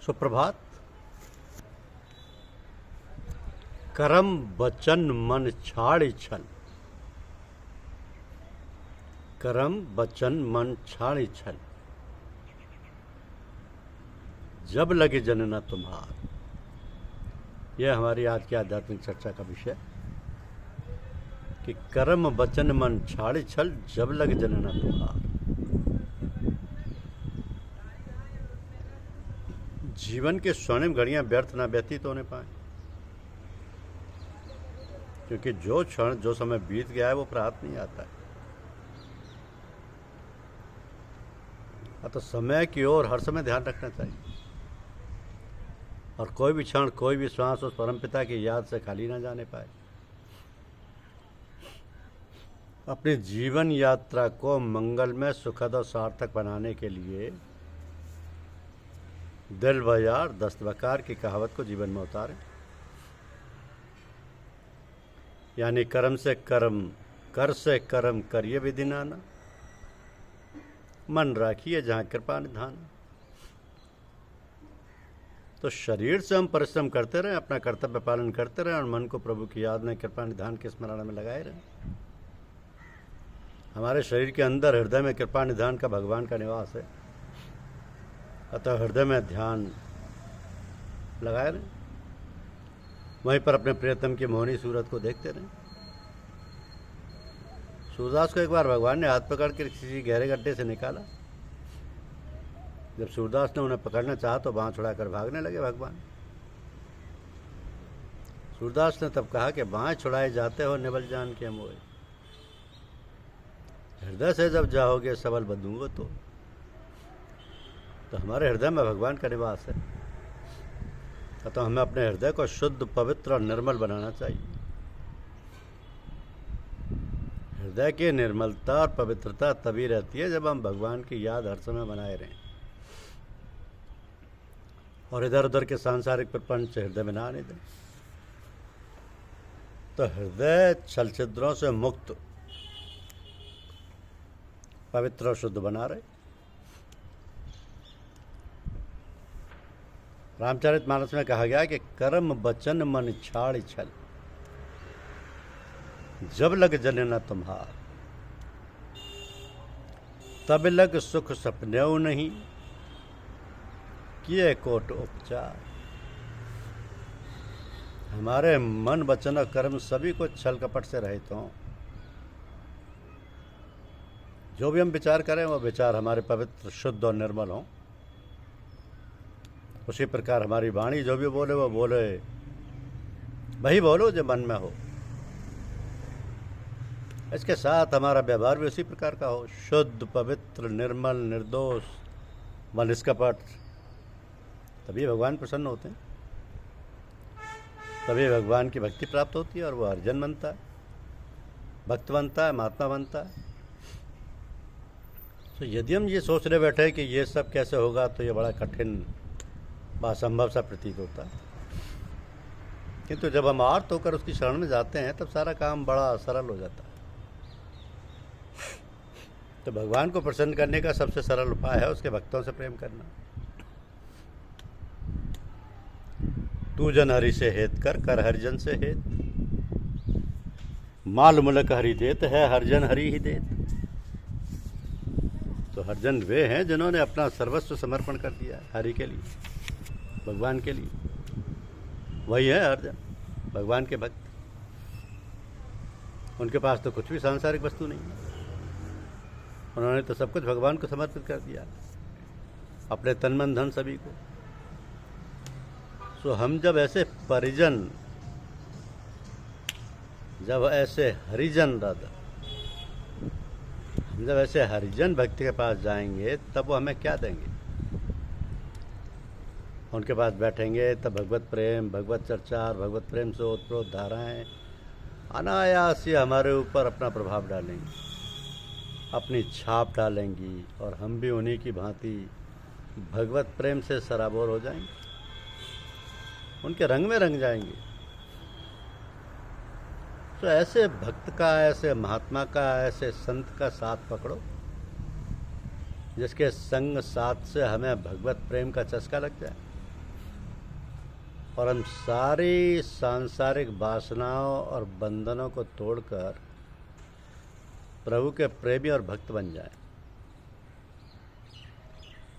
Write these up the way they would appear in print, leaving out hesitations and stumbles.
सुप्रभात। करम वचन मन छाड़ छल, करम वचन मन छाड़ छल, जब लगे जनना तुम्हार। यह हमारी आज की आध्यात्मिक चर्चा का विषय कि कर्म वचन मन छाड़ छल, जब लग जनना तुम्हार। जीवन के स्वर्णिम घड़ियां व्यर्थ ना व्यतीत होने पाए, क्योंकि जो क्षण जो समय बीत गया है वो प्राप्त नहीं आता है। अतः समय की ओर हर समय ध्यान रखना चाहिए और कोई भी क्षण, कोई भी श्वास उस परमपिता की याद से खाली ना जाने पाए। अपनी जीवन यात्रा को मंगलमय, सुखद और सार्थक बनाने के लिए दिल बाजार दस्तबकार की कहावत को जीवन में उतारें। यानी कर्म से कर्म, कर से कर्म करिए विधि नाना, मन राखिए जहाँ कृपा निधान। तो शरीर से हम परिश्रम करते रहें, अपना कर्तव्य पालन करते रहें और मन को प्रभु की याद में, कृपा निधान के स्मरण में लगाए रहें। हमारे शरीर के अंदर हृदय में कृपा निधान का भगवान का निवास है, अतः हृदय में ध्यान लगाए रहें। वहीं पर अपने प्रियतम की मोहनी सूरत को देखते रहें। सूरदास को एक बार भगवान ने हाथ पकड़ कर किसी गहरे गड्ढे से निकाला। जब सूरदास ने उन्हें पकड़ना चाहा तो बाँह छुड़ाकर भागने लगे भगवान। सूरदास ने तब कहा कि बाँह छुड़ाए जाते हो निबल जान के मोए, हृदय से जब जाओगे सबल बंधूंगा। तो हमारे हृदय में भगवान का निवास है, अतः हमें अपने हृदय को शुद्ध, पवित्र और निर्मल बनाना चाहिए। हृदय की निर्मलता और पवित्रता तभी रहती है जब हम भगवान की याद हर समय बनाए रहें और इधर उधर के सांसारिक प्रपंच हृदय में ना आने दें। तो हृदय छल छिद्रों से मुक्त, पवित्र और शुद्ध बना रहे। रामचरितमानस में कहा गया कि कर्म वचन मन छाड़ छल, जब लग जनना तुम्हार। तब लग सुख सपनेऊ नहीं, किए कोट उपचार। हमारे मन, वचन और कर्म सभी को छल कपट से रहित हों। जो भी हम विचार करें वो विचार हमारे पवित्र, शुद्ध और निर्मल हों। उसी प्रकार हमारी वाणी जो भी बोले वो बोले, वही बोलो जो मन में हो। इसके साथ हमारा व्यवहार भी उसी प्रकार का हो, शुद्ध, पवित्र, निर्मल, निर्दोष व निष्कपट। तभी भगवान प्रसन्न होते हैं, तभी भगवान की भक्ति प्राप्त होती है और वो अर्जन बनता है, भक्त बनता है, महात्मा बनता है। तो यदि हम ये सोचने बैठे कि ये सब कैसे होगा तो ये बड़ा कठिन व असंभव सा प्रतीत होता है। किंतु जब हम आर्त होकर उसकी शरण में जाते हैं तब सारा काम बड़ा सरल हो जाता है। तो भगवान को प्रसन्न करने का सबसे सरल उपाय है उसके भक्तों से प्रेम करना। तू जन हरि से हेत कर, कर हरिजन से हेत। माल मुलक हरि देत है, हरिजन हरि ही देत। तो हरिजन वे हैं जिन्होंने अपना सर्वस्व समर्पण कर दिया हरि के लिए, भगवान के लिए। वही है हरिजन, भगवान के भक्त। उनके पास तो कुछ भी सांसारिक वस्तु नहीं है, उन्होंने तो सब कुछ भगवान को समर्पित कर दिया, अपने तन मन धन सभी को। सो हम जब ऐसे परिजन, जब ऐसे हरिजन दादा, हम जब ऐसे हरिजन भक्ति के पास जाएंगे तब वो हमें क्या देंगे? उनके पास बैठेंगे तब भगवत प्रेम, भगवत चर्चा और भगवत प्रेम से ओतप्रोत धाराएं अनायास ही हमारे ऊपर अपना प्रभाव डालेंगी, अपनी छाप डालेंगी और हम भी उन्हीं की भांति भगवत प्रेम से सराबोर हो जाएंगे, उनके रंग में रंग जाएंगे। तो ऐसे भक्त का, ऐसे महात्मा का, ऐसे संत का साथ पकड़ो जिसके संग साथ से हमें भगवत प्रेम का चस्का लग जाए। और हम सारी सांसारिक वासनाओं और बंधनों को तोड़कर प्रभु के प्रेमी और भक्त बन जाएं।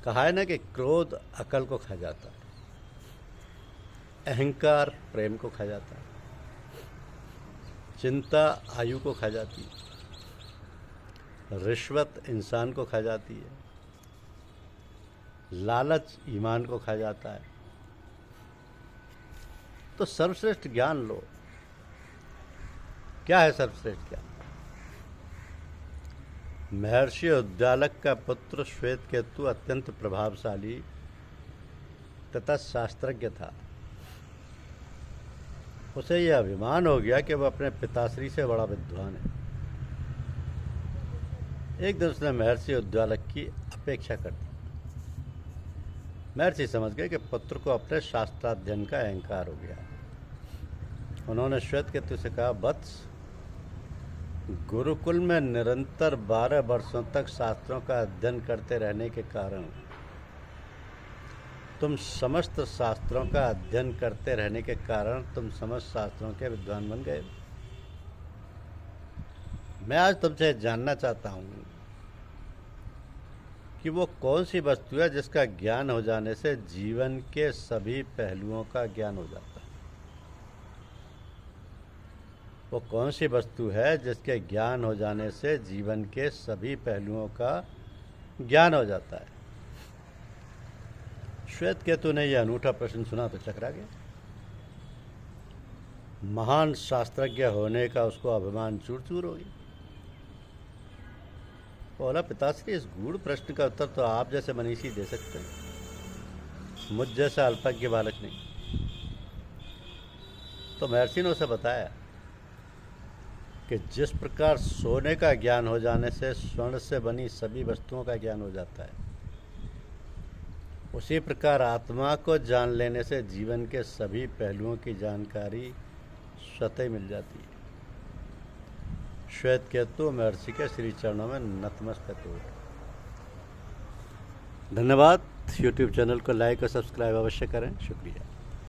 कहा है ना कि क्रोध अकल को खा जाता है, अहंकार प्रेम को खा जाता है, चिंता आयु को खा जाती है, रिश्वत इंसान को खा जाती है, लालच ईमान को खा जाता है। तो सर्वश्रेष्ठ ज्ञान लो। क्या है सर्वश्रेष्ठ ज्ञान? महर्षि उद्दालक का पुत्र श्वेतकेतु अत्यंत प्रभावशाली तथा शास्त्रज्ञ था। उसे यह अभिमान हो गया कि वह अपने पिताश्री से बड़ा विद्वान है। एक दिन उसने महर्षि उद्दालक की अपेक्षा कर दी। महर्षि समझ गए कि पुत्र को अपने शास्त्राध्ययन का अहंकार हो गया। उन्होंने श्वेतकेतु से कहा, वत्स, गुरुकुल में निरंतर 12 वर्षों तक शास्त्रों का अध्ययन करते रहने के कारण तुम समस्त शास्त्रों का अध्ययन करते रहने के कारण तुम समस्त शास्त्रों के विद्वान बन गए। मैं आज तुमसे जानना चाहता हूँ कि वो कौन सी वस्तु है जिसका ज्ञान हो जाने से जीवन के सभी पहलुओं का ज्ञान हो जाता है। वो कौन सी वस्तु है जिसके ज्ञान हो जाने से जीवन के सभी पहलुओं का ज्ञान हो जाता है। श्वेतकेतु ने यह अनूठा प्रश्न सुना तो चकरा गया। महान शास्त्रज्ञ होने का उसको अभिमान चूर चूर हो गया। बोला, पिताश्री, इस गूढ़ प्रश्न का उत्तर तो आप जैसे मनीषी दे सकते हैं, मुझ जैसा अल्पज्ञ बालक नहीं। तो महर्षि ने उसे बताया कि जिस प्रकार सोने का ज्ञान हो जाने से स्वर्ण से बनी सभी वस्तुओं का ज्ञान हो जाता है, उसी प्रकार आत्मा को जान लेने से जीवन के सभी पहलुओं की जानकारी स्वतः मिल जाती है। श्वेतकेतु महर्षि के श्री चरणों में नतमस्तक हुए। धन्यवाद। YouTube चैनल को लाइक और सब्सक्राइब अवश्य करें। शुक्रिया।